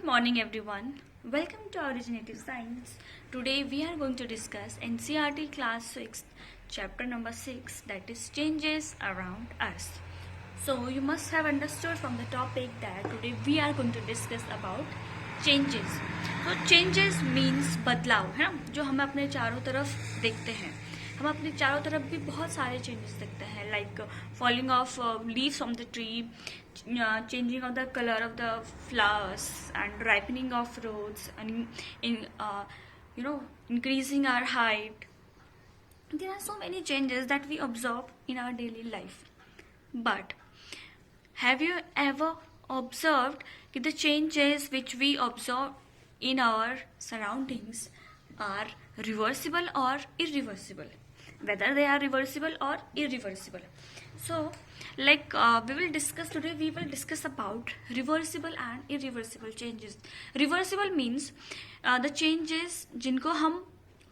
Good morning, everyone. Welcome to Originative Science. Today we are going to discuss NCERT Class 6, Chapter number 6, that is Changes Around Us. So you must have understood from the topic that today we are going to discuss about changes. So changes means बदलाव है ना, जो हम अपने चारों तरफ देखते हैं. हम अपने चारों तरफ भी बहुत सारे चेंजेस देखते हैं, like falling of leaves on the tree, changing of the color of the flowers, and ripening of fruits, and increasing our height. There are so many changes that we observe in our daily life. But have you ever observed that the changes which we observe in our surroundings are reversible or irreversible? Whether they are reversible or irreversible. So, like we will discuss about reversible and irreversible changes. Reversible means the changes जिनको हम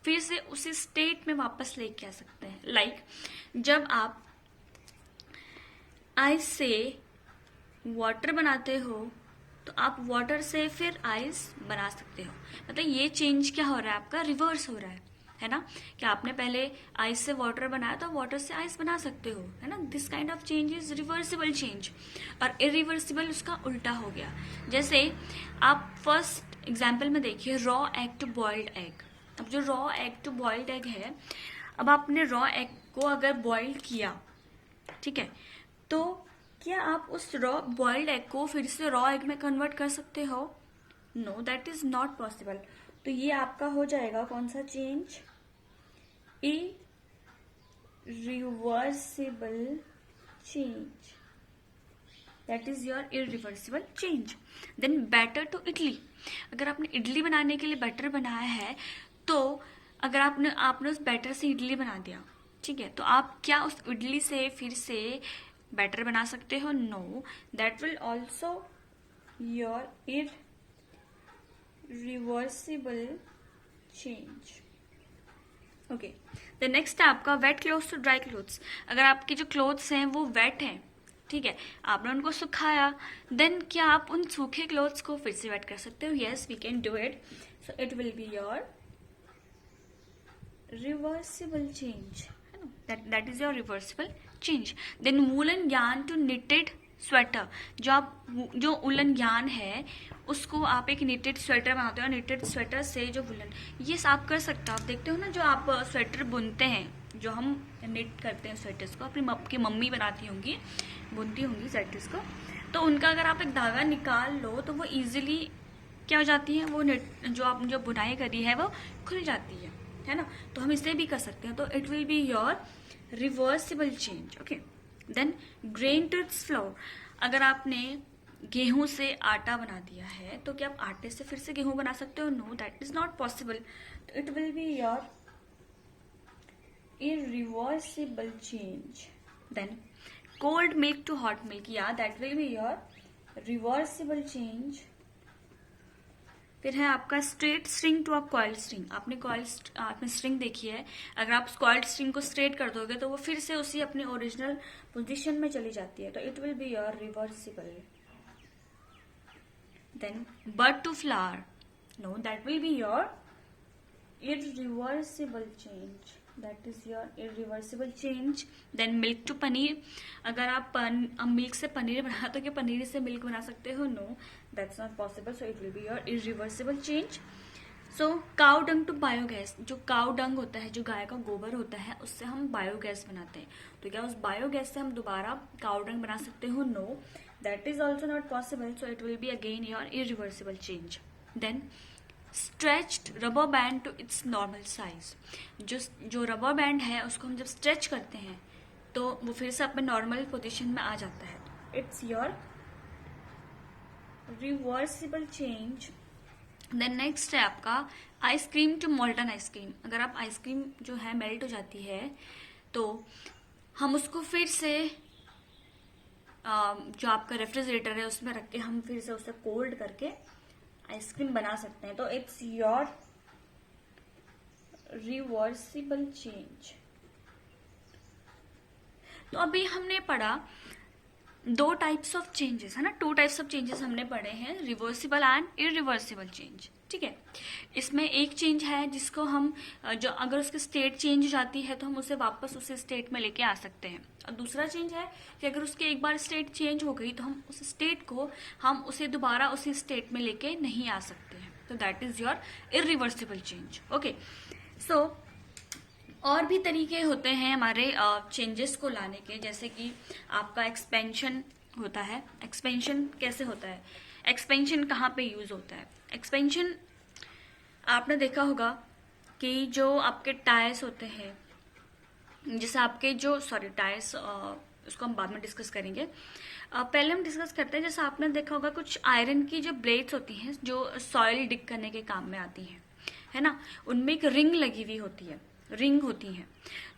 फिर से उसी state में वापस लेके आ सकते हैं. लाइक जब आप आइस से वाटर बनाते हो तो आप वाटर से फिर आइस बना सकते हो. मतलब ये चेंज क्या हो रहा है, आपका रिवर्स हो रहा है ना. कि आपने पहले आइस से वाटर बनाया तो वाटर से आइस बना सकते हो, है ना. This kind of change is reversible change. और इरिवर्सिबल उसका उल्टा हो गया. जैसे आप फर्स्ट एग्जाम्पल में देखिए, raw egg to boiled egg. अब जो raw egg to boiled egg है, अब आपने रॉ एग को अगर बॉइल किया, ठीक है, तो क्या आप उस रॉ बॉइल्ड एग को फिर से रॉ एग में कन्वर्ट कर सकते हो? No, that is not possible. तो ये आपका हो जाएगा कौन सा change? irreversible change. That is your irreversible change. Then batter to idli. अगर आपने इडली बनाने के लिए बैटर बनाया है, तो अगर आपने उस बैटर से इडली बना दिया, ठीक है, तो आप क्या उस इडली से फिर से बैटर बना सकते हो? No, that will also your irreversible change. Okay, the next है आपका wet clothes to dry clothes. अगर आपके जो क्लोथ्स हैं वो वेट हैं, ठीक है, आपने उनको सुखाया, देन क्या आप उन सूखे क्लोथ्स को फिर से वेट कर सकते हो? Yes, we can do it. So it will be your reversible change, है ना. That is your reversible change. Then woollen yarn to knitted sweater. जो उलन यार्न है उसको आप एक निटेड स्वेटर बनाते हो. निटेड स्वेटर से जो वुलन, ये आप कर सकते हो. आप देखते हो ना, जो आप स्वेटर बुनते हैं, जो हम निट करते हैं स्वेटर्स को, अपनी आपकी मम्मी बनाती होंगी, बुनती होंगी स्वेटर्स को, तो उनका अगर आप एक धागा निकाल लो तो वो इजीली क्या हो जाती है, वो जो आप जो बुनाई करी है वो खुल जाती है ना. तो हम इसे भी कर सकते हैं. तो it will be your reversible change. Okay, then grain to flour. अगर आपने गेहूं से आटा बना दिया है, तो क्या आप आटे से फिर से गेहूं बना सकते हो? No, that is not possible. तो it will be your irreversible change. Then cold milk to hot milk, yeah, that will be your reversible change. फिर है आपका straight string to a coiled string. आपने स्ट्रिंग देखी है, अगर आप coiled string को स्ट्रेट कर दोगे तो वो फिर से उसी अपने ओरिजिनल पोजीशन में चली जाती है. तो it will be your reversible. Then bud to flower. No, that will be your irreversible change. That is your irreversible change. Then milk to paneer. अगर आप मिल्क से पनीर बना, तो क्या पनीर से मिल्क बना सकते हो? No, that's not possible. So it will be your irreversible change. So cow dung to biogas. जो काउ डंग होता है, जो गाय का गोबर होता है, उससे हम बायोगैस बनाते हैं. तो क्या उस बायोगैस से हम दोबारा काउ डंग बना सकते हो? No, that is also not possible. So it will be again your irreversible change. Then stretched rubber band to its normal size. जो रबर बैंड है उसको हम जब स्ट्रेच करते हैं तो वो फिर से अपने नॉर्मल पोजीशन में आ जाता है. It's your reversible change. Then next है आपका आइसक्रीम टू मोल्टन आइसक्रीम. अगर आप आइसक्रीम जो है मेल्ट हो जाती है, तो हम उसको फिर से जो आपका रेफ्रिजरेटर है उसमें रख के हम फिर से उसे कोल्ड करके आइसक्रीम बना सकते हैं. तो इट्स योर रिवर्सिबल चेंज. तो अभी हमने पढ़ा दो टाइप्स ऑफ चेंजेस है ना, टू टाइप्स ऑफ चेंजेस हमने पढ़े हैं, रिवर्सिबल एंड इरिवर्सिबल चेंज। ठीक है, इसमें एक चेंज है जिसको हम जो अगर उसकी स्टेट चेंज हो जाती है तो हम उसे वापस उसी स्टेट में लेके आ सकते हैं, और दूसरा चेंज है कि अगर उसकी एक बार स्टेट चेंज हो गई तो हम उस स्टेट को हम उसे दोबारा उसी स्टेट में लेके नहीं आ सकते हैं, तो that is your irreversible change. Okay, so और भी तरीके होते हैं हमारे चेंजेस को लाने के, जैसे कि आपका एक्सपेंशन होता है। एक्सपेंशन कैसे होता है, एक्सपेंशन कहाँ पे यूज होता है? एक्सपेंशन आपने देखा होगा कि जो आपके टायर्स होते हैं, जैसे आपके जो टायर्स, उसको हम बाद में डिस्कस करेंगे, पहले हम डिस्कस करते हैं। जैसे आपने देखा होगा कुछ आयरन की जो ब्लेड्स होती हैं जो सॉइल डिग करने के काम में आती हैं, है ना, उनमें एक रिंग लगी हुई होती है, रिंग होती हैं।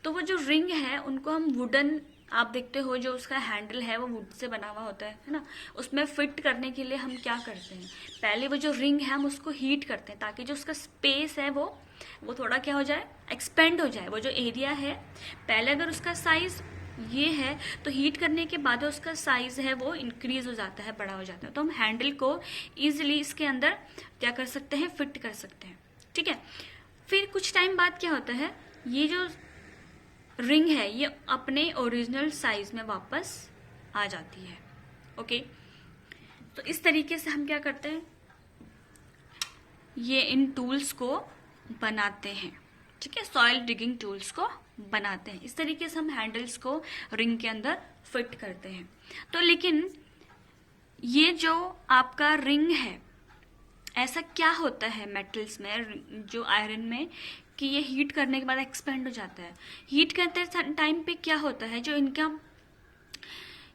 तो वो जो रिंग है उनको हम वुडन, आप देखते हो जो उसका हैंडल है वो वुड से बना हुआ होता है ना, उसमें फिट करने के लिए हम क्या करते हैं, पहले वो जो रिंग है हम उसको हीट करते हैं ताकि जो उसका स्पेस है वो थोड़ा क्या हो जाए, एक्सपेंड हो जाए। वो जो एरिया है पहले अगर उसका साइज ये है तो हीट करने के बाद उसका साइज है वो इंक्रीज हो जाता है, बड़ा हो जाता है, तो हम हैंडल को इजीली इसके अंदर क्या कर सकते हैं, फिट कर सकते हैं। ठीक है, फिर कुछ टाइम बाद क्या होता है, ये जो रिंग है ये अपने ओरिजिनल साइज में वापस आ जाती है। ओके, तो इस तरीके से हम क्या करते हैं, ये इन टूल्स को बनाते हैं। ठीक है, सॉइल डिगिंग टूल्स को बनाते हैं। इस तरीके से हम हैंडल्स को रिंग के अंदर फिट करते हैं। तो लेकिन ये जो आपका रिंग है, ऐसा क्या होता है मेटल्स में, जो आयरन में, कि ये हीट करने के बाद एक्सपेंड हो जाता है। हीट करते टाइम पे क्या होता है, जो इनका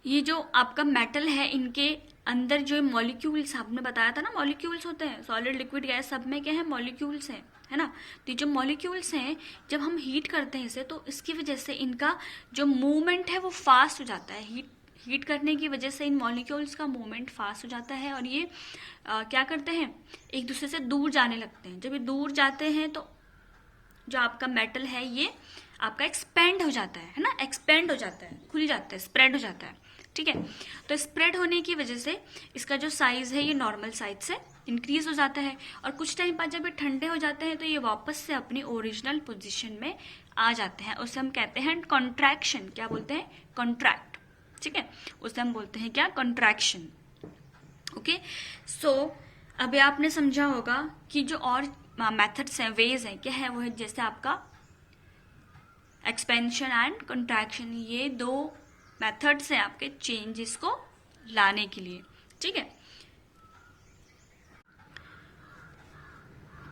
ये जो आपका मेटल है इनके अंदर जो मॉलिक्यूल्स आपने बताया था ना, मॉलिक्यूल्स होते हैं, सॉलिड लिक्विड गैस सब में क्या है, मॉलिक्यूल्स हैं, है ना। तो जो मॉलिक्यूल्स हैं जब हम हीट करते हैं इसे तो इसकी वजह से इनका जो मूवमेंट है वो फास्ट हो जाता है। हीट करने की वजह से इन मॉलिक्यूल्स का मूवमेंट फास्ट हो जाता है और ये क्या करते हैं, एक दूसरे से दूर जाने लगते हैं। जब ये दूर जाते हैं तो जो आपका मेटल है ये आपका एक्सपेंड हो जाता है ना, एक्सपेंड हो जाता है, खुल जाता है, स्प्रेड हो जाता है। ठीक है, तो स्प्रेड होने की वजह से इसका जो साइज है ये नॉर्मल साइज से इंक्रीज हो जाता है, और कुछ टाइम बाद जब ये ठंडे हो जाते हैं तो ये वापस से अपनी ओरिजिनल पोजीशन में आ जाते हैं। उसे हम कहते हैं कॉन्ट्रैक्शन। क्या बोलते हैं, कॉन्ट्रैक्ट। ठीक है, उसे हम बोलते हैं क्या, कॉन्ट्रैक्शन। ओके, सो अभी आपने समझा होगा कि जो और मेथड्स हैं, वेज हैं, क्या है वो है, जैसे आपका एक्सपेंशन एंड कॉन्ट्रैक्शन, ये दो मेथड्स हैं आपके चेंजेस को लाने के लिए। ठीक है,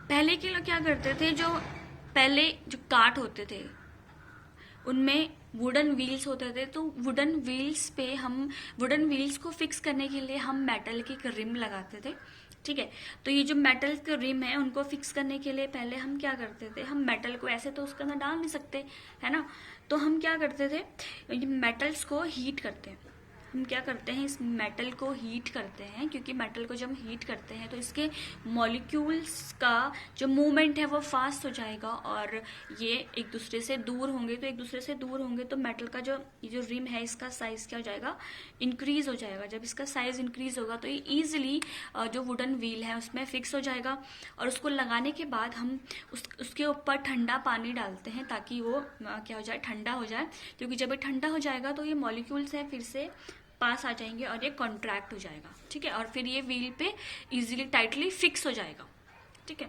पहले के लोग क्या करते थे, जो पहले जो काट होते थे उनमें वुडन व्हील्स होते थे, तो वुडन व्हील्स पे हम वुडन व्हील्स को फिक्स करने के लिए हम मेटल की एक रिम लगाते थे। ठीक है, तो ये जो मेटल के रिम है उनको फिक्स करने के लिए पहले हम क्या करते थे, हम मेटल को ऐसे तो उसके अंदर डाल नहीं सकते, है ना, तो हम क्या करते थे, ये मेटल्स को हीट करते हैं। हम क्या करते हैं, इस मेटल को हीट करते हैं, क्योंकि मेटल को जब हम हीट करते हैं तो इसके मॉलिक्यूल्स का जो मूवमेंट है वो फास्ट हो जाएगा, और ये एक दूसरे से दूर होंगे, तो एक दूसरे से दूर होंगे तो मेटल का जो ये जो रिम है इसका साइज क्या हो जाएगा, इंक्रीज हो जाएगा। जब इसका साइज इंक्रीज होगा तो ये ईजिली जो वुडन व्हील है उसमें फिक्स हो जाएगा, और उसको लगाने के बाद हम उसके ऊपर ठंडा पानी डालते हैं ताकि वो क्या हो जाए, ठंडा हो जाए, क्योंकि जब ये ठंडा हो जाएगा तो ये मॉलिक्यूल्स हैं फिर से पास आ जाएंगे और ये कॉन्ट्रैक्ट हो जाएगा। ठीक है, और फिर ये व्हील पे इजीली टाइटली फिक्स हो जाएगा। ठीक है,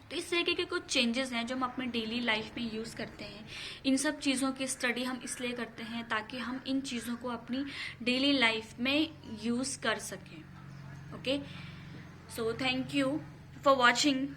तो इस तरीके के कुछ चेंजेस हैं जो हम अपने डेली लाइफ में यूज़ करते हैं। इन सब चीज़ों की स्टडी हम इसलिए करते हैं ताकि हम इन चीज़ों को अपनी डेली लाइफ में यूज़ कर सकें। Okay, so thank you for watching.